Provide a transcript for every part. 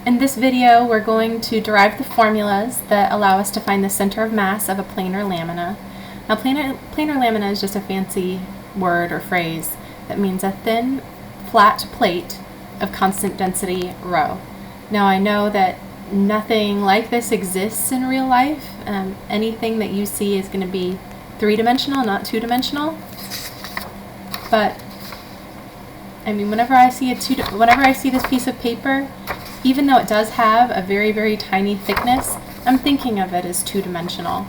In this video, we're going to derive the formulas that allow us to find the center of mass of a planar lamina. Now, planar lamina is just a fancy word or phrase that means a thin, flat plate of constant density rho. Now, I know that nothing like this exists in real life. Anything that you see is going to be three-dimensional, not two-dimensional. But I mean, whenever I see this piece of paper, even though it does have a very, very tiny thickness, I'm thinking of it as two-dimensional.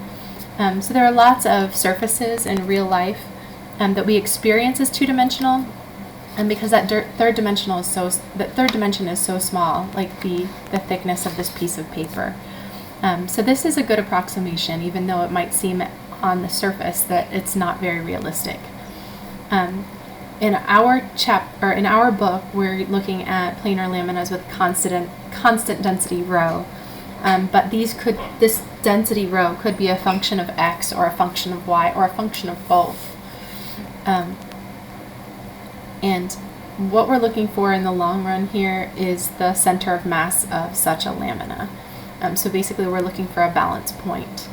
So there are lots of surfaces in real life that we experience as two-dimensional, and because that third dimension is so small, like the thickness of this piece of paper. So this is a good approximation, even though it might seem on the surface that it's not very realistic. In our book, we're looking at planar laminas with constant density rho, but this density rho could be a function of x or a function of y or a function of both. And what we're looking for in the long run here is the center of mass of such a lamina. So basically, we're looking for a balance point.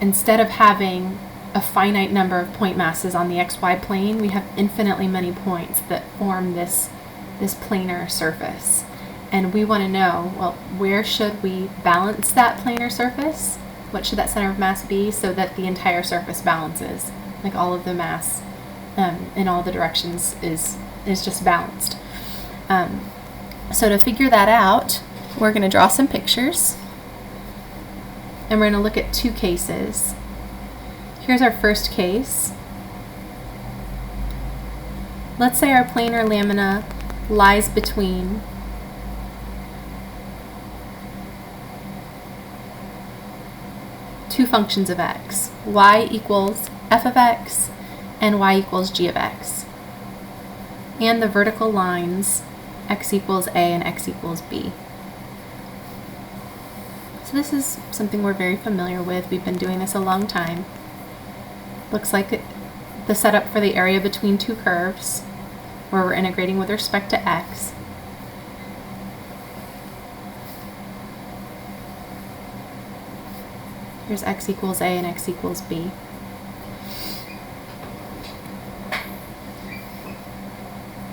Instead of having a finite number of point masses on the xy plane, we have infinitely many points that form this planar surface. And we want to know, well, where should we balance that planar surface? What should that center of mass be so that the entire surface balances? Like all of the mass in all the directions is just balanced. So to figure that out, we're going to draw some pictures. And we're going to look at two cases. Here's our first case. Let's say our planar lamina lies between two functions of x, y equals f of x and y equals g of x, and the vertical lines x equals a and x equals b. So this is something we're very familiar with. We've been doing this a long time. Looks like the setup for the area between two curves, where we're integrating with respect to x. Here's x equals a and x equals b.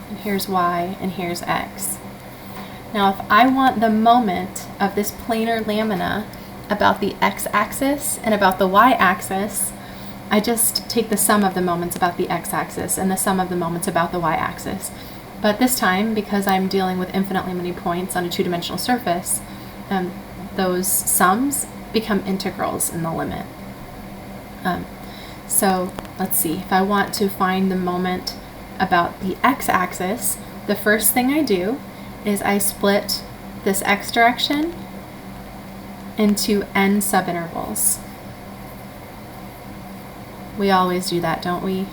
And here's y and here's x. Now, if I want the moment of this planar lamina about the x-axis and about the y-axis, I just take the sum of the moments about the x-axis and the sum of the moments about the y-axis. But this time, because I'm dealing with infinitely many points on a two-dimensional surface, those sums become integrals in the limit. So let's see, if I want to find the moment about the x-axis, the first thing I do is I split this x direction into n subintervals. We always do that, don't we?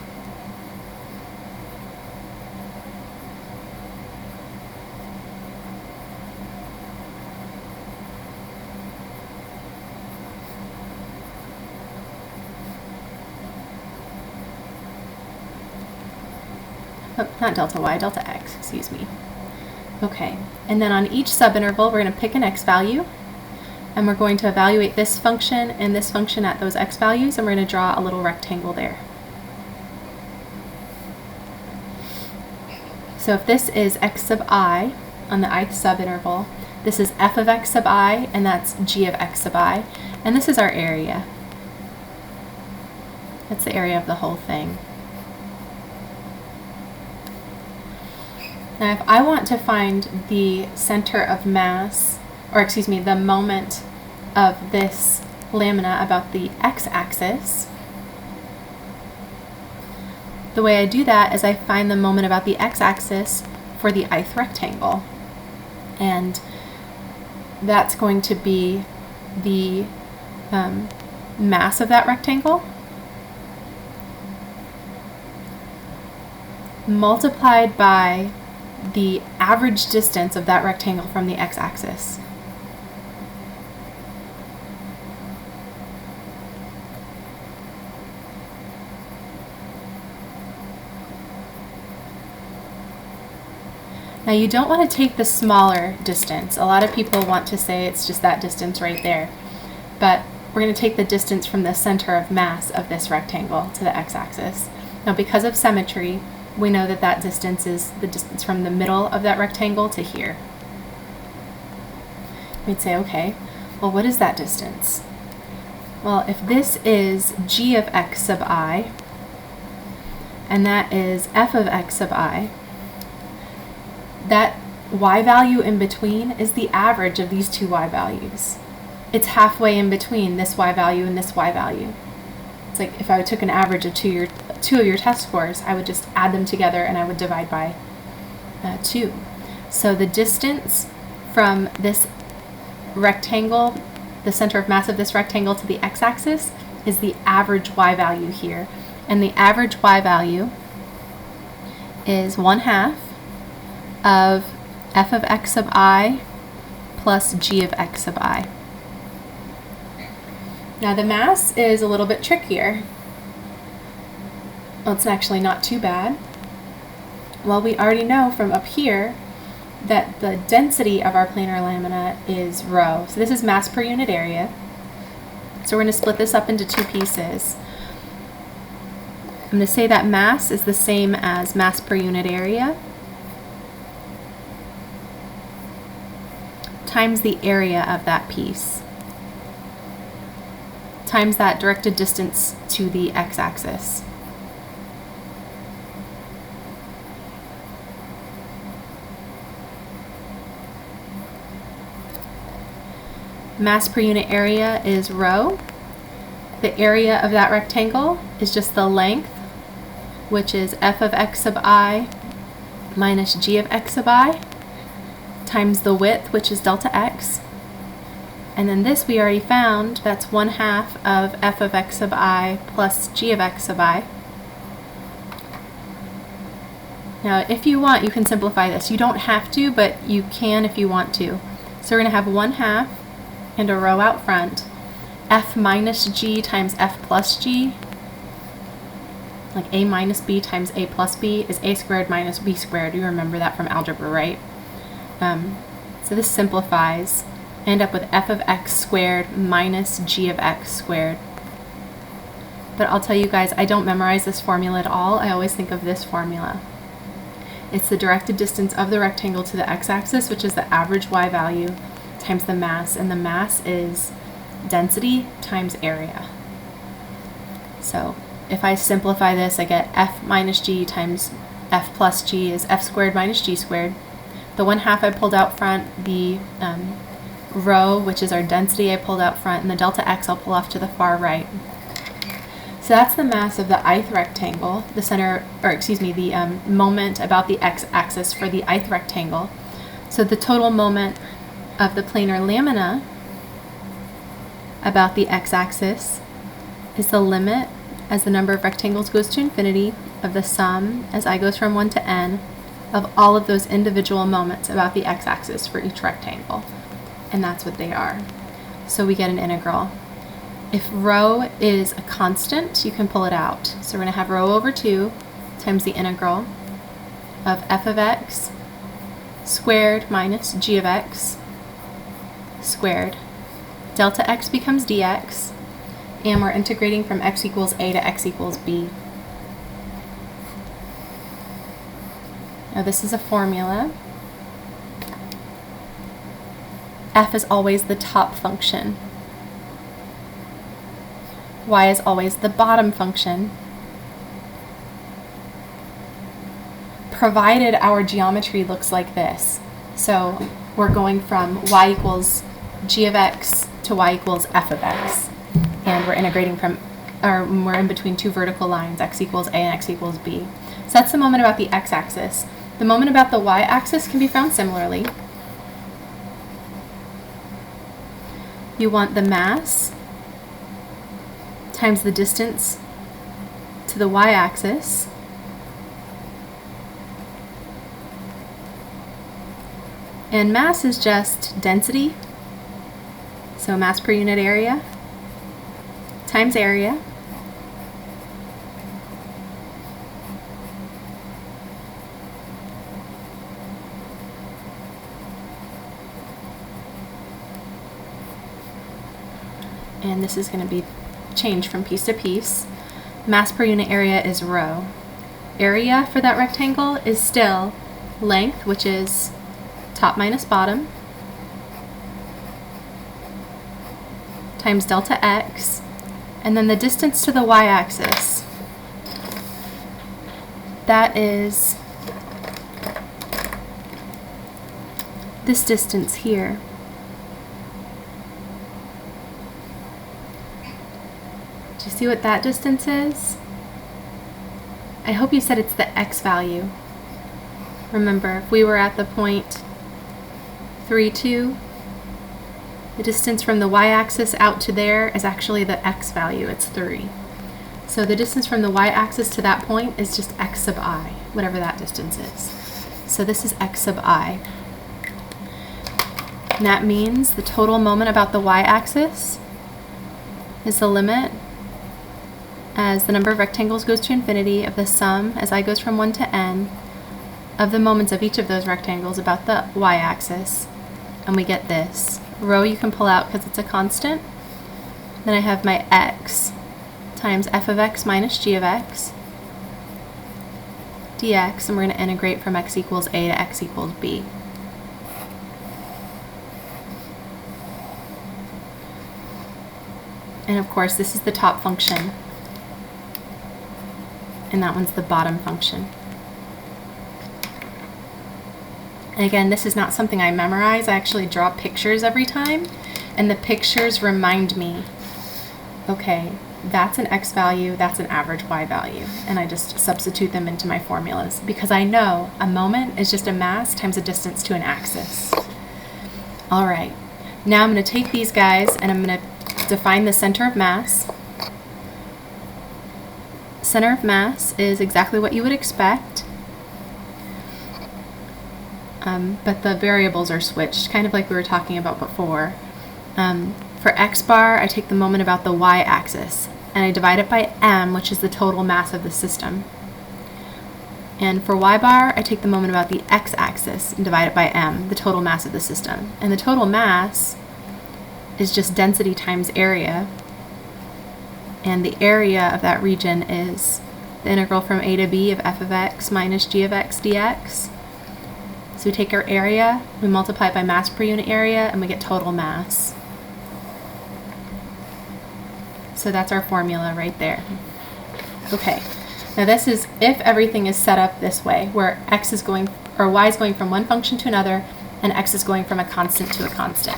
Oh, not delta y, delta x, excuse me. Okay, and then on each subinterval, we're going to pick an x value, and we're going to evaluate this function and this function at those x values, and we're going to draw a little rectangle there. So if this is x sub I on the ith subinterval, this is f of x sub I, and that's g of x sub I, and this is our area. That's the area of the whole thing. Now, if I want to find the center of mass, or excuse me, the moment of this lamina about the x-axis, the way I do that is I find the moment about the x-axis for the ith rectangle. And that's going to be the mass of that rectangle multiplied by the average distance of that rectangle from the x-axis. Now you don't want to take the smaller distance. A lot of people want to say it's just that distance right there, but we're going to take the distance from the center of mass of this rectangle to the x-axis. Now because of symmetry, we know that that distance is the distance from the middle of that rectangle to here. We'd say, okay, well, what is that distance? Well, if this is g of x sub I, and that is f of x sub I, that y value in between is the average of these two y values. It's halfway in between this y value and this y value. It's like if I took an average of two of your test scores, I would just add them together and I would divide by 2. So the distance from this rectangle, the center of mass of this rectangle, to the x-axis is the average y value here. And the average y value is 1/2 of f of x sub I plus g of x sub I. Now the mass is a little bit trickier. Well, it's actually not too bad. Well, we already know from up here that the density of our planar lamina is rho. So this is mass per unit area. So we're going to split this up into 2 pieces. I'm going to say that mass is the same as mass per unit area times the area of that piece times that directed distance to the x-axis. Mass per unit area is rho. The area of that rectangle is just the length, which is f of x sub I minus g of x sub I, times the width, which is delta x. And then this we already found, that's 1/2 of f of x sub I plus g of x sub I. Now if you want, you can simplify this. You don't have to, but you can if you want to. So we're going to have 1/2 and a row out front, f minus g times f plus g, like a minus b times a plus b is a squared minus b squared. You remember that from algebra, right? So this simplifies. End up with f of x squared minus g of x squared. But I'll tell you guys, I don't memorize this formula at all. I always think of this formula. It's the directed distance of the rectangle to the x-axis, which is the average y value, times the mass, and the mass is density times area. So if I simplify this, I get f minus g times f plus g is f squared minus g squared. The 1/2 I pulled out front, the rho, which is our density, I pulled out front, and the delta x I'll pull off to the far right. So that's the mass of the ith rectangle, the center, or excuse me, the moment about the x-axis for the ith rectangle. So the total moment of the planar lamina about the x-axis is the limit as the number of rectangles goes to infinity of the sum as I goes from 1 to n of all of those individual moments about the x-axis for each rectangle. And that's what they are. So we get an integral. If rho is a constant, you can pull it out. So we're going to have rho over 2 times the integral of f of x squared minus g of x squared. Delta x becomes dx, and we're integrating from x equals a to x equals b. Now this is a formula. F is always the top function. Y is always the bottom function, provided our geometry looks like this. So we're going from y equals g of x to y equals f of x. And we're integrating from, or we're in between 2 vertical lines, x equals a and x equals b. So that's the moment about the x-axis. The moment about the y-axis can be found similarly. You want the mass times the distance to the y-axis and mass is just density, so mass per unit area times area and this is going to be changed from piece to piece. Mass per unit area is rho. Area for that rectangle is still length, which is top minus bottom, times delta x, and then the distance to the y-axis. That is this distance here. Do you see what that distance is? I hope you said it's the x value. Remember, if we were at the point 3, 2, the distance from the y-axis out to there is actually the x value, it's 3. So the distance from the y-axis to that point is just x sub I, whatever that distance is. So this is x sub I. And that means the total moment about the y-axis is the limit as the number of rectangles goes to infinity of the sum as I goes from 1 to n of the moments of each of those rectangles about the y-axis. And we get this. Rho you can pull out because it's a constant. Then I have my x times f of x minus g of x dx, and we're going to integrate from x equals a to x equals b. And of course, this is the top function, and that one's the bottom function. And again, this is not something I memorize. I actually draw pictures every time, and the pictures remind me, okay, that's an x value, that's an average y value, and I just substitute them into my formulas because I know a moment is just a mass times a distance to an axis. All right, now I'm going to take these guys and I'm going to define the center of mass. Center of mass is exactly what you would expect, but the variables are switched, kind of like we were talking about before. For x bar, I take the moment about the y-axis, and I divide it by m, which is the total mass of the system. And for y bar, I take the moment about the x-axis and divide it by m, the total mass of the system. And the total mass is just density times area, and the area of that region is the integral from a to b of f of x minus g of x dx. So we take our area, we multiply it by mass per unit area, and we get total mass. So that's our formula right there. Okay, now this is if everything is set up this way, where x is going, or y is going from one function to another, and x is going from a constant to a constant.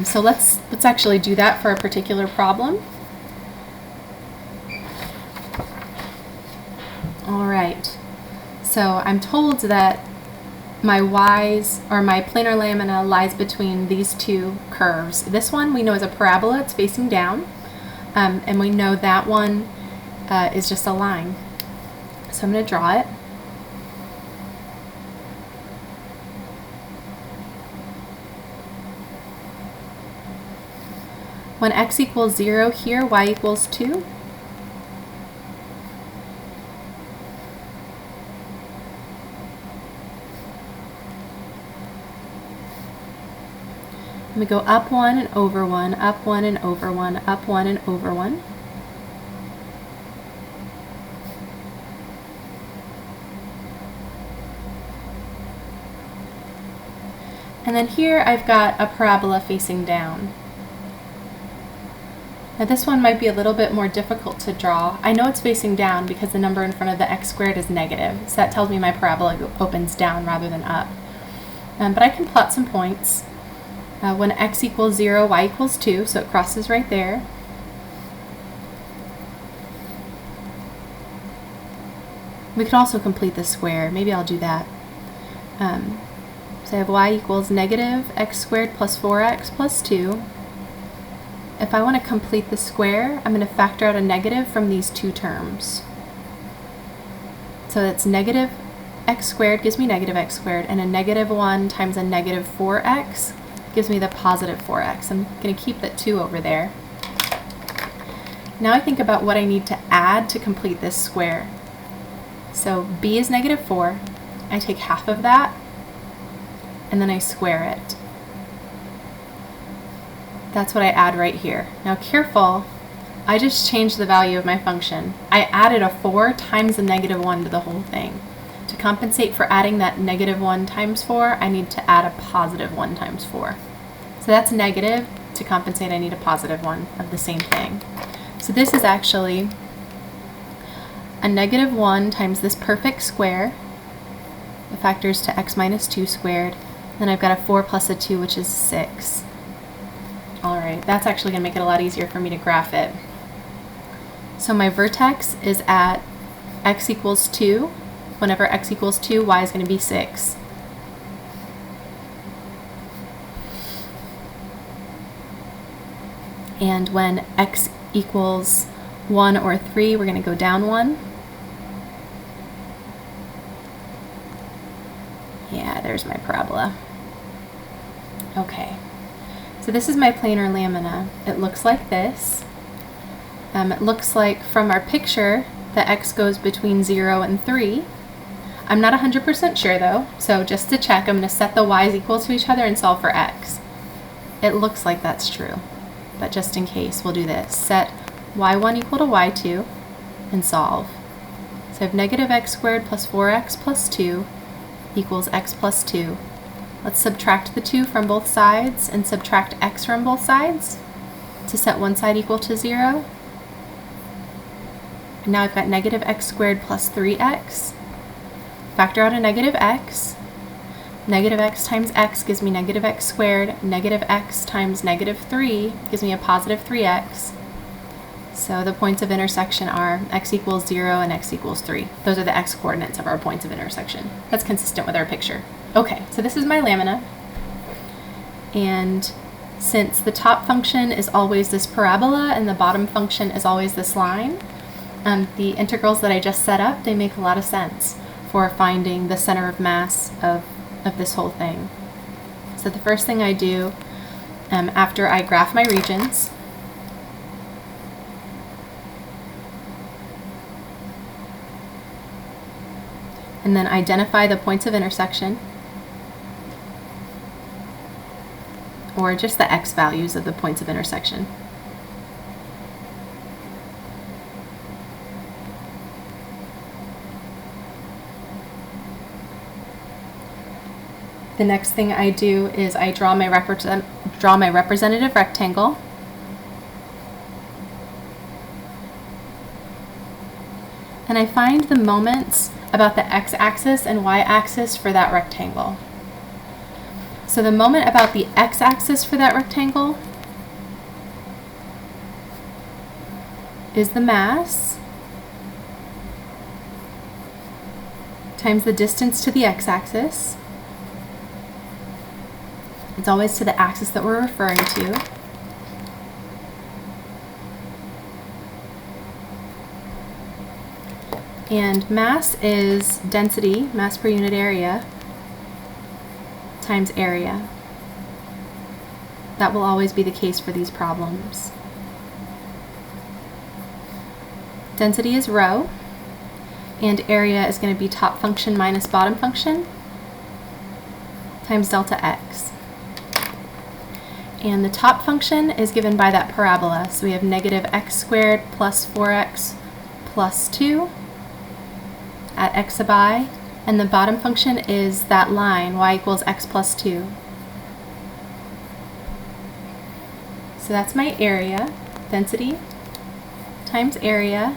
So let's actually do that for a particular problem. All right, so I'm told that my y's, or my planar lamina, lies between these two curves. This one we know is a parabola, it's facing down, and we know that one is just a line. So I'm going to draw it. When x equals 0 here, y equals 2. We go up 1 and over 1, up 1 and over 1, up 1 and over 1. And then here I've got a parabola facing down. Now this one might be a little bit more difficult to draw. I know it's facing down because the number in front of the x squared is negative, so that tells me my parabola opens down rather than up. But I can plot some points. When x equals 0, y equals 2, so it crosses right there. We could also complete the square. Maybe I'll do that. So I have y equals negative x squared plus 4x plus 2. If I want to complete the square, I'm going to factor out a negative from these two terms. So it's negative x squared gives me negative x squared, and a negative 1 times a negative 4x gives me the positive 4x. I'm going to keep that 2 over there. Now I think about what I need to add to complete this square. So b is negative 4. I take half of that, and then I square it. That's what I add right here. Now careful, I just changed the value of my function. I added a 4 times the negative 1 to the whole thing. To compensate for adding that negative 1 times 4, I need to add a positive 1 times 4. So that's negative. To compensate, I need a positive 1 of the same thing. So this is actually a negative 1 times this perfect square. The factors to x minus 2 squared. Then I've got a 4 plus a 2, which is 6. Alright, that's actually going to make it a lot easier for me to graph it. So my vertex is at x equals 2. Whenever x equals 2, y is going to be 6. And when x equals 1 or 3, we're going to go down 1. Yeah, there's my parabola. Okay, so this is my planar lamina. It looks like this. It looks like from our picture that x goes between 0 and 3. I'm not 100% sure though, so just to check, I'm going to set the y's equal to each other and solve for x. It looks like that's true, but just in case, we'll do this. Set y1 equal to y2 and solve. So I have negative x squared plus 4x plus 2 equals x plus 2. Let's subtract the 2 from both sides and subtract x from both sides to set one side equal to 0. And now I've got negative x squared plus 3x. Factor out a negative x. Negative x times x gives me negative x squared. Negative x times negative 3 gives me a positive 3x. So the points of intersection are x equals 0 and x equals 3. Those are the x coordinates of our points of intersection. That's consistent with our picture. Okay, so this is my lamina. And since the top function is always this parabola and the bottom function is always this line, the integrals that I just set up, they make a lot of sense for finding the center of mass of this whole thing. So the first thing I do after I graph my regions, and then identify the points of intersection, or just the x values of the points of intersection. The next thing I do is I draw my representative rectangle. And I find the moments about the x-axis and y-axis for that rectangle. So the moment about the x-axis for that rectangle is the mass times the distance to the x-axis. It's always to the axis that we're referring to. And mass is density, mass per unit area, times area. That will always be the case for these problems. Density is rho, and area is going to be top function minus bottom function times delta x. And the top function is given by that parabola. So we have negative x squared plus 4x plus 2 at x sub I. And the bottom function is that line, y equals x plus 2. So that's my area, density times area.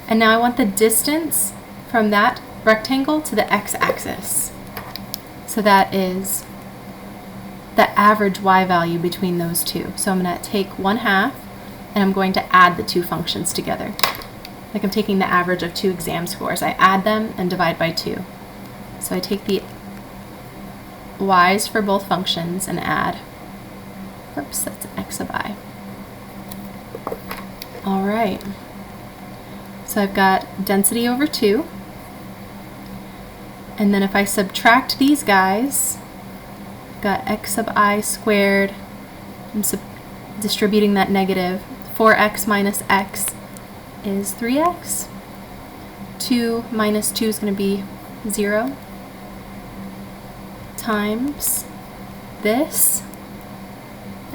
And now I want the distance from that rectangle to the x-axis. So that is the average y value between those two. So I'm going to take 1/2 and I'm going to add the two functions together. Like I'm taking the average of two exam scores. I add them and divide by 2. So I take the y's for both functions and add. Oops, that's x sub I. All right. So I've got density over 2. And then if I subtract these guys, I've got x sub I squared. I'm distributing that negative. 4x minus x is 3x. 2 minus 2 is going to be 0 times this.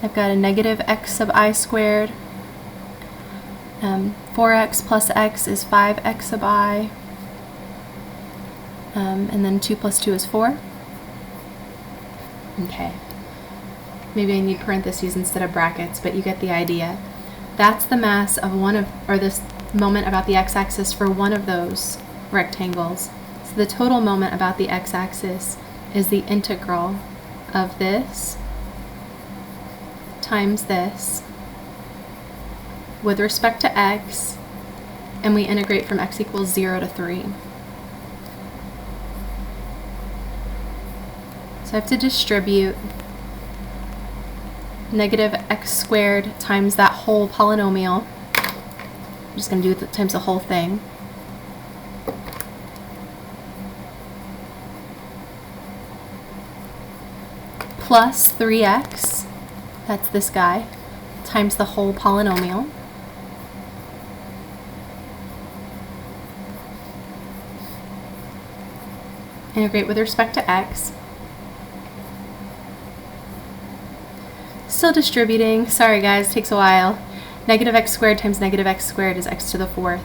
I've got a negative x sub I squared. 4x plus x is 5x sub I. And then 2 plus 2 is 4. Okay. Maybe I need parentheses instead of brackets, but you get the idea. That's the mass of this moment about the x-axis for one of those rectangles. So the total moment about the x-axis is the integral of this times this with respect to x, and we integrate from x equals 0 to 3. So I have to distribute negative x squared times that whole polynomial. I'm just going to do it times the whole thing. Plus 3x, that's this guy, times the whole polynomial. Integrate with respect to x. Still distributing. Sorry guys, takes a while. Negative x squared times negative x squared is x to the 4th.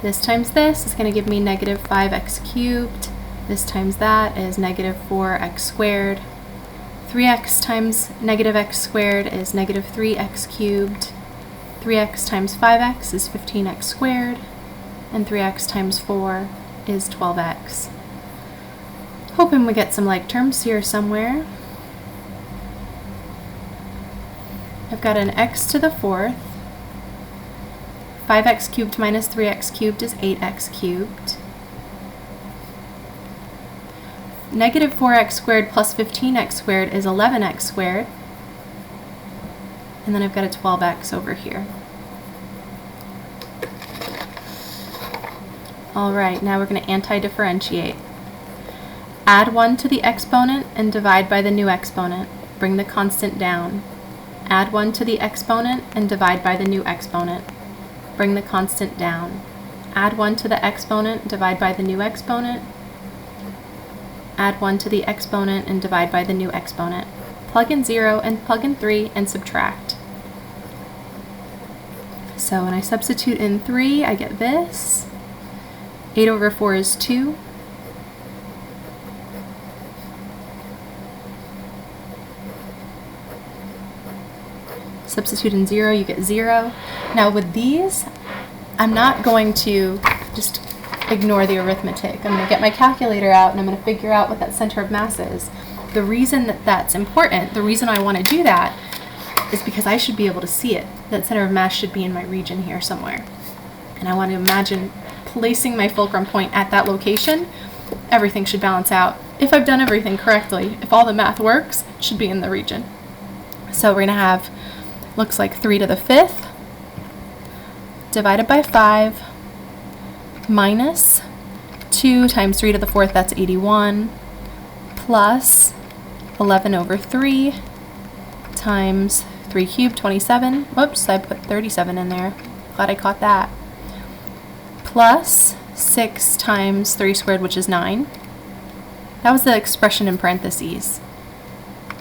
This times this is going to give me negative 5x cubed. This times that is negative 4x squared. 3x times negative x squared is negative 3x cubed. 3x times 5x is 15x squared. And 3x times 4 is 12x. Hoping we get some like terms here somewhere. I've got an x to the 4th. 5x cubed minus 3x cubed is 8x cubed. Negative 4x squared plus 15x squared is 11x squared. And then I've got a 12x over here. Alright, now we're going to anti-differentiate. Add 1 to the exponent and divide by the new exponent. Bring the constant down. Add 1 to the exponent and divide by the new exponent. Bring the constant down. Add 1 to the exponent, divide by the new exponent. Add 1 to the exponent and divide by the new exponent. Plug in 0 and plug in 3 and subtract. So when I substitute in 3, I get this. 8 over 4 is 2. Substitute in 0, you get 0. Now with these, I'm not going to just ignore the arithmetic. I'm going to get my calculator out and I'm going to figure out what that center of mass is. The reason that that's important, the reason I want to do that, is because I should be able to see it. That center of mass should be in my region here somewhere. And I want to imagine placing my fulcrum point at that location. Everything should balance out. If I've done everything correctly, if all the math works, it should be in the region. So we're going to have, looks like 3 to the 5th divided by 5 minus 2 times 3 to the 4th, that's 81, plus 11 over 3 times 3 cubed, 27. Whoops, I put 37 in there. Glad I caught that. Plus 6 times 3 squared, which is 9. That was the expression in parentheses.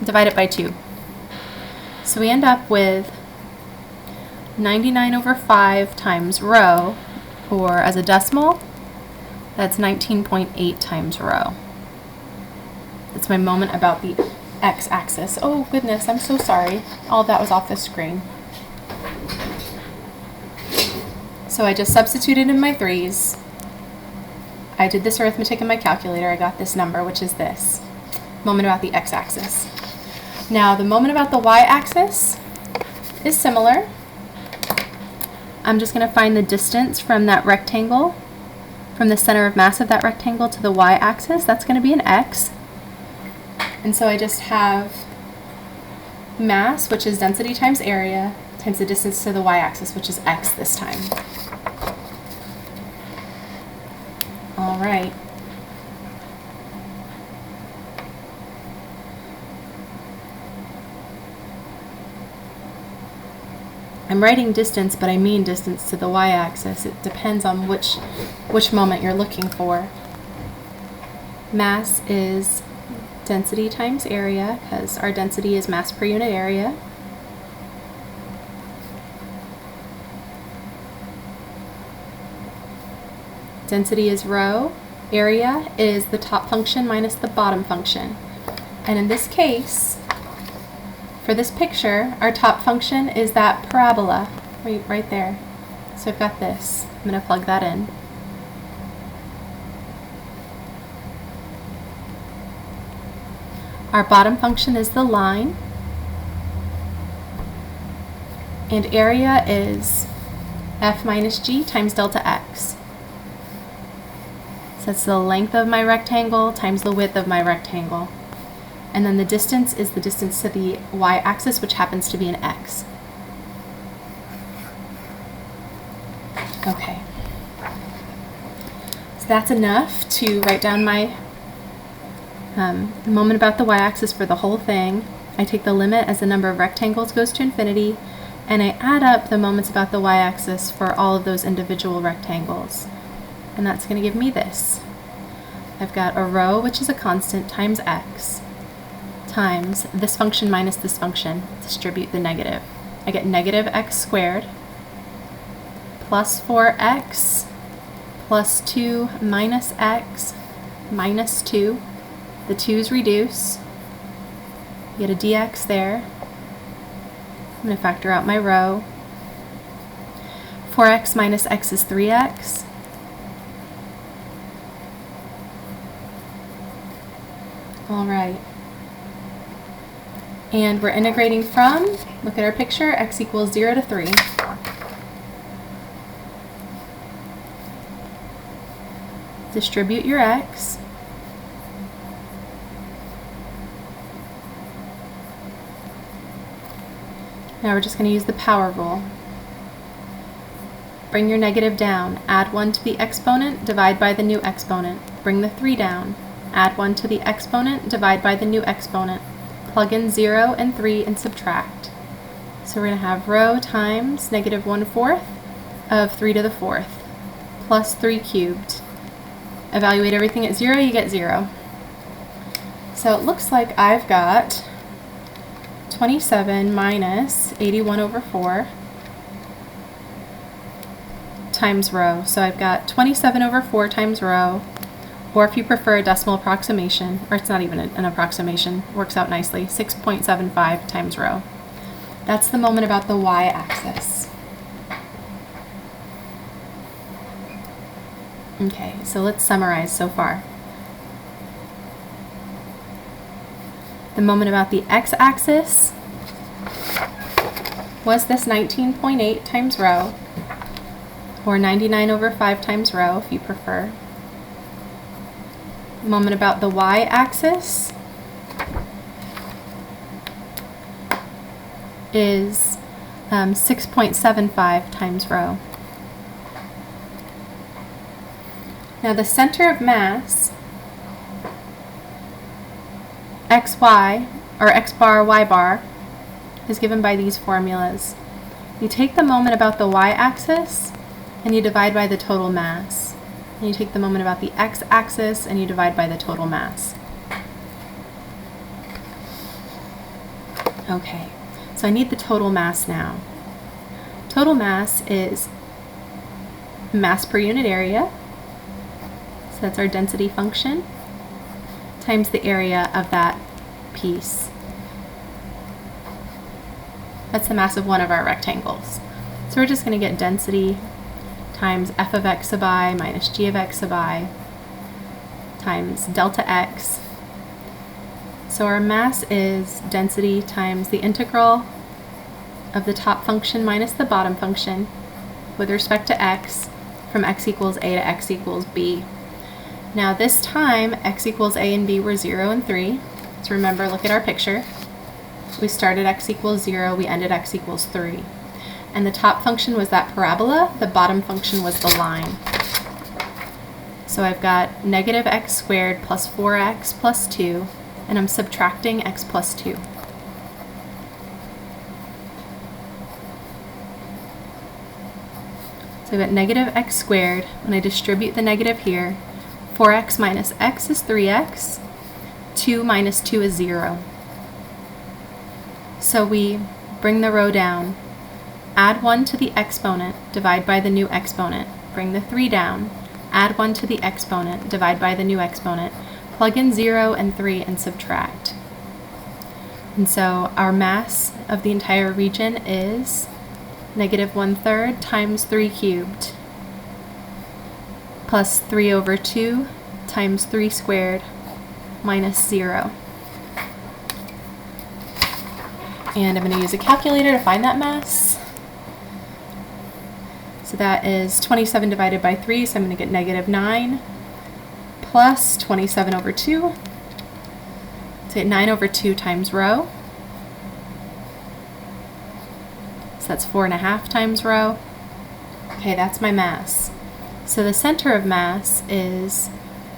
Divide it by 2. So we end up with 99 over 5 times rho, or as a decimal, that's 19.8 times rho. That's my moment about the x-axis. Oh goodness, I'm so sorry. All of that was off the screen. So I just substituted in my 3's. I did this arithmetic in my calculator. I got this number, which is this. Moment about the x-axis. Now the moment about the y-axis is similar. I'm just going to find the distance from that rectangle, from the center of mass of that rectangle to the y-axis. That's going to be an x. And so I just have mass, which is density times area, times the distance to the y-axis, which is x this time. All right. I'm writing distance, but I mean distance to the y-axis. It depends on which moment you're looking for. Mass is density times area, because our density is mass per unit area. Density is rho. Area is the top function minus the bottom function. And in this case, for this picture, our top function is that parabola right there. So I've got this. I'm going to plug that in. Our bottom function is the line. And area is f minus g times delta x. So that's the length of my rectangle times the width of my rectangle. And then the distance is the distance to the y-axis, which happens to be an x. Okay. So that's enough to write down my moment about the y-axis for the whole thing. I take the limit as the number of rectangles goes to infinity, and I add up the moments about the y-axis for all of those individual rectangles. And that's going to give me this. I've got a rho, which is a constant, times x, times this function minus this function. Distribute the negative. I get negative x squared plus 4x plus 2 minus x minus 2. The 2's reduce. You get a dx there. I'm going to factor out my rho. 4x minus x is 3x. All right. And we're integrating from, look at our picture, x equals 0 to 3. Distribute your x. Now we're just going to use the power rule. Bring your negative down. Add 1 to the exponent, divide by the new exponent. Bring the 3 down. Add 1 to the exponent, divide by the new exponent. Plug in 0 and 3 and subtract. So we're going to have rho times negative 1/4 of 3 to the 4th plus 3 cubed. Evaluate everything at 0, you get 0. So it looks like I've got 27 minus 81 over 4 times rho. So I've got 27 over 4 times rho, or if you prefer a decimal approximation, or it's not even an approximation, works out nicely, 6.75 times rho. That's the moment about the y-axis. Okay, so let's summarize so far. The moment about the x-axis was this 19.8 times rho, or 99 over 5 times rho if you prefer. The moment about the y-axis is 6.75 times rho. Now the center of mass, xy, or x bar, y bar, is given by these formulas. You take the moment about the y-axis and you divide by the total mass. And you take the moment about the x-axis and you divide by the total mass. Okay, so I need the total mass now. Total mass is mass per unit area, so that's our density function, times the area of that piece. That's the mass of one of our rectangles. So we're just going to get density times f of x sub I minus g of x sub I times delta x. So our mass is density times the integral of the top function minus the bottom function with respect to x from x equals a to x equals b. Now this time x equals a and b were 0 and 3. So remember, look at our picture. We started x equals 0, we ended x equals 3. And the top function was that parabola, the bottom function was the line. So I've got negative x squared plus 4x plus 2, and I'm subtracting x plus 2. So I've got negative x squared. When I distribute the negative here, 4x minus x is 3x. 2 minus 2 is 0. So we bring the row down, add 1 to the exponent, divide by the new exponent, bring the 3 down, add 1 to the exponent, divide by the new exponent, plug in 0 and 3 and subtract. And so our mass of the entire region is -1/3 times 3 cubed plus 3 over 2 times 3 squared minus 0. And I'm going to use a calculator to find that mass. So that is 27 divided by 3, so I'm going to get -9 plus 27 over 2. So get 9 over 2 times rho. So that's 4.5 times rho. Okay, that's my mass. So the center of mass is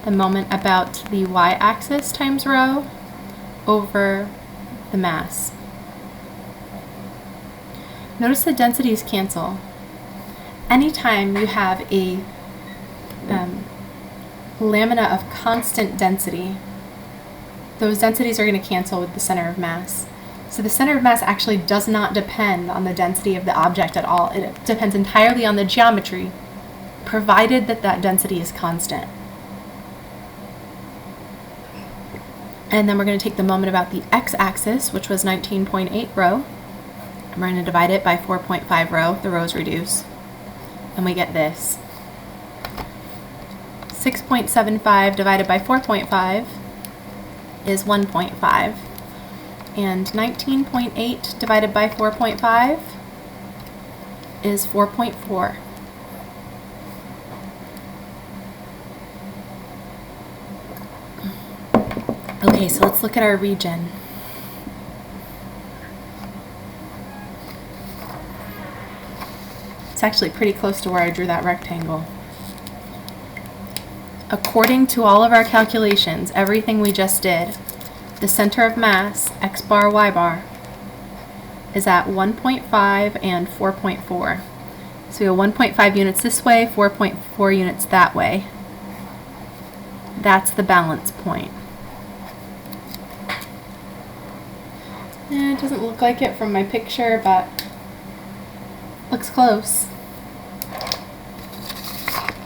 the moment about the y-axis times rho over the mass. Notice the densities cancel. Anytime you have a lamina of constant density, those densities are going to cancel with the center of mass. So the center of mass actually does not depend on the density of the object at all. It depends entirely on the geometry, provided that that density is constant. And then we're going to take the moment about the x-axis, which was 19.8 rho, and we're going to divide it by 4.5 rho. The rows reduce, and we get this. 6.75 divided by 4.5 is 1.5, and 19.8 divided by 4.5 is 4.4. Okay, so let's look at our region. It's actually pretty close to where I drew that rectangle. According to all of our calculations, everything we just did, the center of mass, x bar, y bar, is at 1.5 and 4.4. So we have 1.5 units this way, 4.4 units that way. That's the balance point. It doesn't look like it from my picture, but looks close.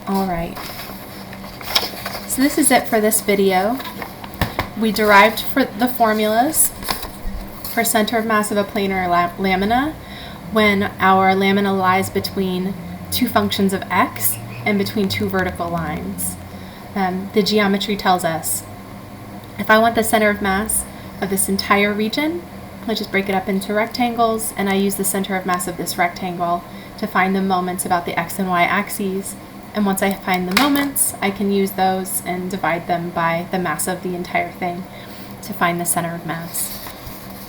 Alright. So this is it for this video. We derived for the formulas for center of mass of a planar lamina when our lamina lies between two functions of x and between two vertical lines. The geometry tells us if I want the center of mass of this entire region, I just break it up into rectangles, and I use the center of mass of this rectangle to find the moments about the x and y axes. And once I find the moments, I can use those and divide them by the mass of the entire thing to find the center of mass.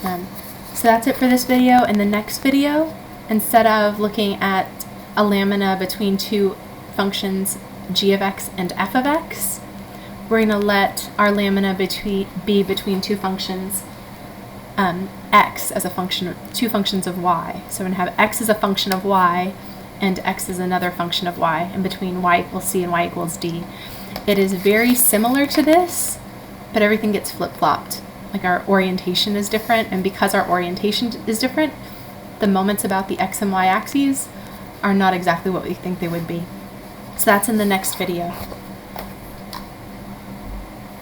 So that's it for this video. In the next video, instead of looking at a lamina between two functions g of x and f of x, we're going to let our lamina be between two functions x as a function of two functions of y. So we're going to have x as a function of y and x is another function of y, and between y equals c and y equals d. It is very similar to this, but everything gets flip-flopped. Like our orientation is different, and because our orientation is different, the moments about the x and y axes are not exactly what we think they would be. So that's in the next video.